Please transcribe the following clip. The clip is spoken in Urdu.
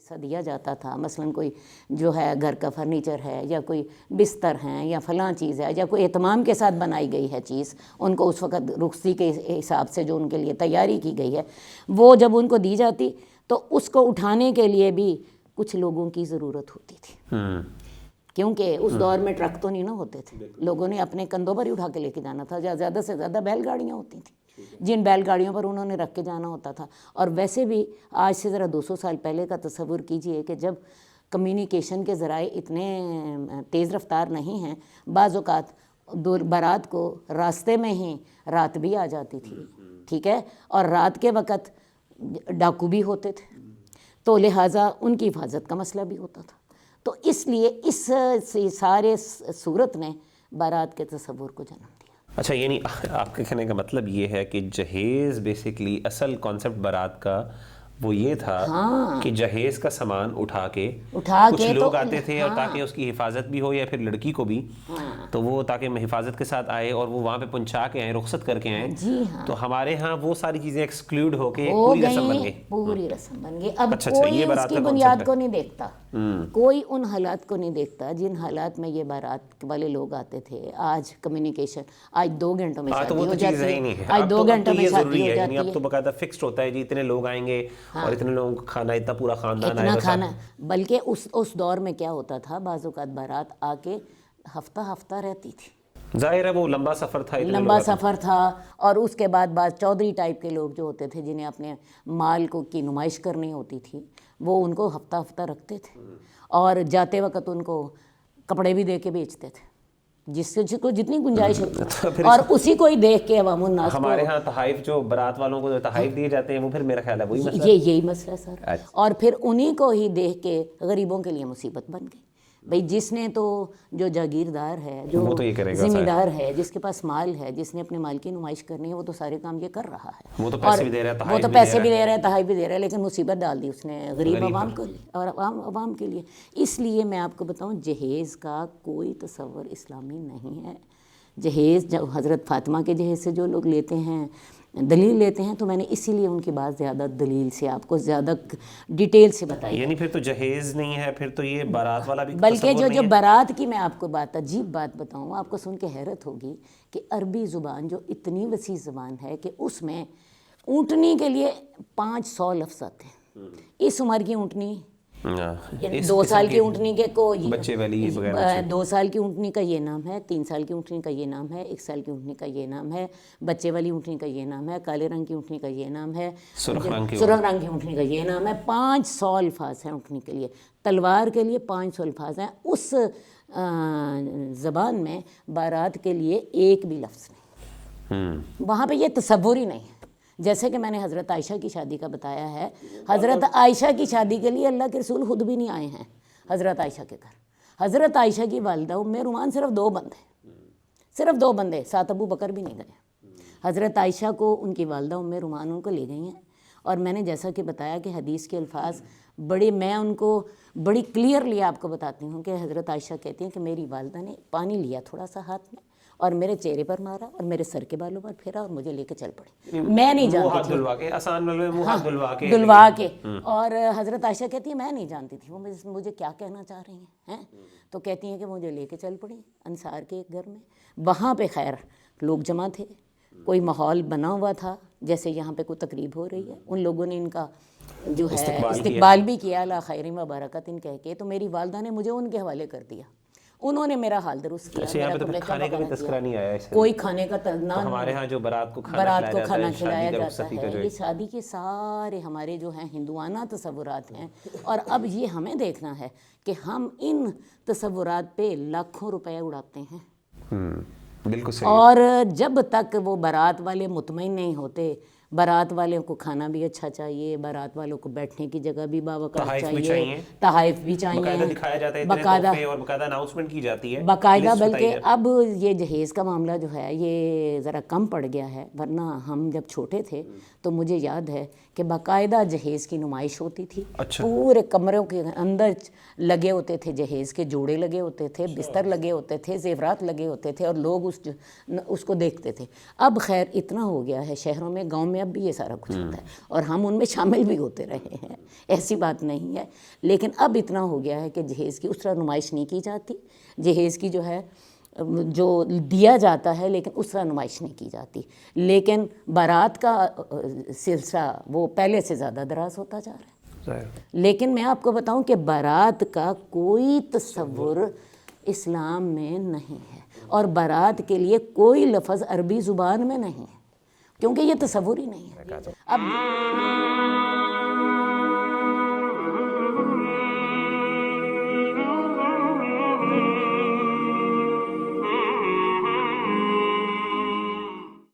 حصہ دیا جاتا تھا، مثلا کوئی جو ہے گھر کا فرنیچر ہے یا کوئی بستر ہیں یا فلاں چیز ہے یا کوئی اہتمام کے ساتھ بنائی گئی ہے چیز، ان کو اس وقت رخصتی کے حساب سے جو ان کے لیے تیاری کی گئی ہے، وہ جب ان کو دی جاتی تو اس کو اٹھانے کے لیے بھی کچھ لوگوں کی ضرورت ہوتی تھی، کیونکہ اس دور میں ٹرک تو نہیں نہ ہوتے تھے، لوگوں نے اپنے کندھوں پر ہی اٹھا کے لے کے جانا تھا، یا زیادہ سے زیادہ بیل گاڑیاں ہوتی تھیں جن بیل گاڑیوں پر انہوں نے رکھ کے جانا ہوتا تھا۔ اور ویسے بھی آج سے ذرا 200 سال پہلے کا تصور کیجئے کہ جب کمیونیکیشن کے ذرائع اتنے تیز رفتار نہیں ہیں، بعض اوقات بارات کو راستے میں ہی رات بھی آ جاتی تھی، ٹھیک ہے، اور رات کے وقت ڈاکو بھی ہوتے تھے، تو لہٰذا ان کی حفاظت کا مسئلہ بھی ہوتا تھا۔ تو اس لیے اس سارے صورت نے بارات کے تصور کو جنم دیا۔ اچھا، یعنی آپ کے کہنے کا مطلب یہ ہے کہ جہیز بیسیکلی اصل کانسیپٹ بارات کا وہ یہ تھا کہ جہیز کا سامان اٹھا کے کچھ لوگ آتے تھے اور تاکہ اس کی حفاظت بھی ہو یا پھر لڑکی کو بھی، تو وہ تاکہ حفاظت کے ساتھ آئے اور وہ وہاں پہ پہنچا کے آئیں، رخصت کر کے آئیں، تو ہمارے ہاں وہ ساری چیزیں ایکسکلوڈ ہو کے پوری رسم بن گئی، پوری رسم بن گئی۔ اب کوئی اس کی بنیاد کو نہیں دیکھتا، کوئی ان حالات کو نہیں دیکھتا جن حالات میں یہ بارات والے لوگ آتے تھے۔ آج کمیونیکیشن، آج 2 گھنٹوں میں شادی ہو جاتی ہے، آج 2 گھنٹوں میں شادی ہو جاتی ہے، اب تو باقاعدہ فکسڈ ہوتا ہے جی اتنے لوگ آئیں گے اور اتنے لوگوں کا کھانا، اتنا پورا خاندان آئے گا، اتنا کھانا۔ بلکہ اس دور میں کیا ہوتا تھا، بعض اوقات بارات آ کے ہفتہ رہتی تھی، ظاہر ہے وہ لمبا سفر تھا، لمبا سفر تھا، اور اس کے بعد بعض چودھری ٹائپ کے لوگ جو ہوتے تھے جنہیں اپنے مال کی نمائش کرنی ہوتی تھی، وہ ان کو ہفتہ رکھتے تھے، اور جاتے وقت ان کو کپڑے بھی دے کے بیچتے تھے، جس کو جتنی گنجائش ہوتی، اور اسی کو ہی دیکھ کے عوام الناس کو۔ ہمارے ہاں تحائف، جو بارات والوں کو تحائف دیے جاتے ہیں، وہ پھر میرا خیال ہے وہی مسئلہ، یہی مسئلہ سر، اور پھر انہی کو ہی دیکھ کے غریبوں کے لیے مصیبت بن گئی۔ بھئی جس نے تو جو جاگیردار ہے، جو ذمہ دار ہے، جس کے پاس مال ہے، جس نے اپنے مال کی نمائش کرنی ہے، وہ تو سارے کام یہ کر رہا ہے، وہ تو پیسے بھی دے رہا ہے، وہ تو پیسے بھی دے رہا ہے، تحائف بھی دے رہا ہے، لیکن مصیبت ڈال دی اس نے غریب عوام کو اور عوام کے لیے۔ اس لیے میں آپ کو بتاؤں، جہیز کا کوئی تصور اسلامی نہیں ہے۔ جہیز جو حضرت فاطمہ کے جہیز سے جو لوگ لیتے ہیں، دلیل لیتے ہیں، تو میں نے اسی لیے ان کی بات زیادہ دلیل سے آپ کو زیادہ ڈیٹیل سے بتائی، یعنی پھر تو جہیز نہیں ہے، پھر تو یہ بارات والا بھی بلکہ جو بارات کی میں آپ کو بات، عجیب بات بتاؤں، آپ کو سن کے حیرت ہوگی کہ عربی زبان جو اتنی وسیع زبان ہے کہ اس میں اونٹنی کے لیے 500 لفظ آتے ہیں۔ اس عمر کی اونٹنی، 2 سال کی اونٹنی کے کو، 2 سال کی اونٹنی کا یہ نام ہے، 3 سال کی اونٹنی کا یہ نام ہے، 1 سال کی اونٹنی کا یہ نام ہے، بچے والی اونٹنی کا یہ نام ہے، کالے رنگ کی اونٹنی کا یہ نام ہے، سرخ رنگ کی اونٹنی کا یہ نام ہے۔ 500 الفاظ ہیں اونٹنی کے لیے، تلوار کے لیے 500 الفاظ ہیں۔ اس زبان میں بارات کے لیے ایک بھی لفظ نہیں، وہاں پہ یہ تصور ہی نہیں ہے۔ جیسے کہ میں نے حضرت عائشہ کی شادی کا بتایا ہے، حضرت عائشہ کی شادی کے لیے اللہ کے رسول خود بھی نہیں آئے ہیں حضرت عائشہ کے گھر۔ حضرت عائشہ کی والدہ ام رومان صرف 2 بندے، صرف 2 بندے، ساتھ ابو بکر بھی نہیں گئے۔ حضرت عائشہ کو ان کی والدہ ام رومان ان کو لے گئی ہیں، اور میں نے جیسا کہ بتایا کہ حدیث کے الفاظ میں ان کو بڑی کلیئرلی آپ کو بتاتی ہوں کہ حضرت عائشہ کہتی ہیں کہ میری والدہ نے پانی لیا تھوڑا سا ہاتھ میں اور میرے چہرے پر مارا اور میرے سر کے بالوں پر پھیرا اور مجھے لے کے چل پڑی، میں نہیں جانتی تھی، دلوا کے، اور حضرت عائشہ کہتی ہیں میں نہیں جانتی تھی وہ مجھے کیا کہنا چاہ رہی ہیں، تو کہتی ہیں کہ مجھے لے کے چل پڑی انصار کے ایک گھر میں۔ وہاں پہ خیر لوگ جمع تھے، کوئی ماحول بنا ہوا تھا جیسے یہاں پہ کوئی تقریب ہو رہی ہے، ان لوگوں نے ان کا جو ہے استقبال بھی کیا، لا خیر و برکت ان کہہ کے، تو میری والدہ نے مجھے ان کے حوالے کر دیا، انہوں نے میرا حال درست کیا۔ یہاں پہ تو پھر کھانے کا بھی تذکرہ نہیں آیا، کوئی کھانے کا ہمارے ہاں جو بارات کو کھانا کھلایا جاتا ہے، یہ شادی کے سارے ہمارے جو ہیں ہندوانہ تصورات ہیں، اور اب یہ ہمیں دیکھنا ہے کہ ہم ان تصورات پہ لاکھوں روپے اڑاتے ہیں، بالکل صحیح۔ اور جب تک وہ بارات والے مطمئن نہیں ہوتے، بارات والوں کو کھانا بھی اچھا چاہیے، بارات والوں کو بیٹھنے کی جگہ بھی باوقار چاہیے، تحائف بھی چاہیے، باقاعدہ دکھایا جاتا ہے، تحفے اور باقاعدہ اناؤنسمنٹ کی جاتی ہے باقاعدہ۔ بلکہ اب یہ جہیز کا معاملہ جو ہے یہ ذرا کم پڑ گیا ہے، ورنہ ہم جب چھوٹے تھے تو مجھے یاد ہے کہ باقاعدہ جہیز کی نمائش ہوتی تھی. اچھا. پورے کمروں کے اندر لگے ہوتے تھے جہیز کے جوڑے لگے ہوتے تھے, بستر لگے ہوتے تھے, زیورات لگے ہوتے تھے, اور لوگ اس کو دیکھتے تھے. اب خیر اتنا ہو گیا ہے شہروں میں, گاؤں میں اب بھی یہ سارا کچھ ہوتا ہے اور ہم ان میں شامل بھی ہوتے رہے ہیں, ایسی بات نہیں ہے. لیکن اب اتنا ہو گیا ہے کہ جہیز کی اس طرح نمائش نہیں کی جاتی. جہیز کی جو ہے جو دیا جاتا ہے لیکن اس طرح نمائش نہیں کی جاتی. لیکن بارات کا سلسلہ وہ پہلے سے زیادہ دراز ہوتا جا رہا ہے. لیکن میں آپ کو بتاؤں کہ بارات کا کوئی تصور اسلام میں نہیں ہے, اور بارات کے لیے کوئی لفظ عربی زبان میں نہیں ہے, کیونکہ یہ تصور ہی نہیں ہے. اب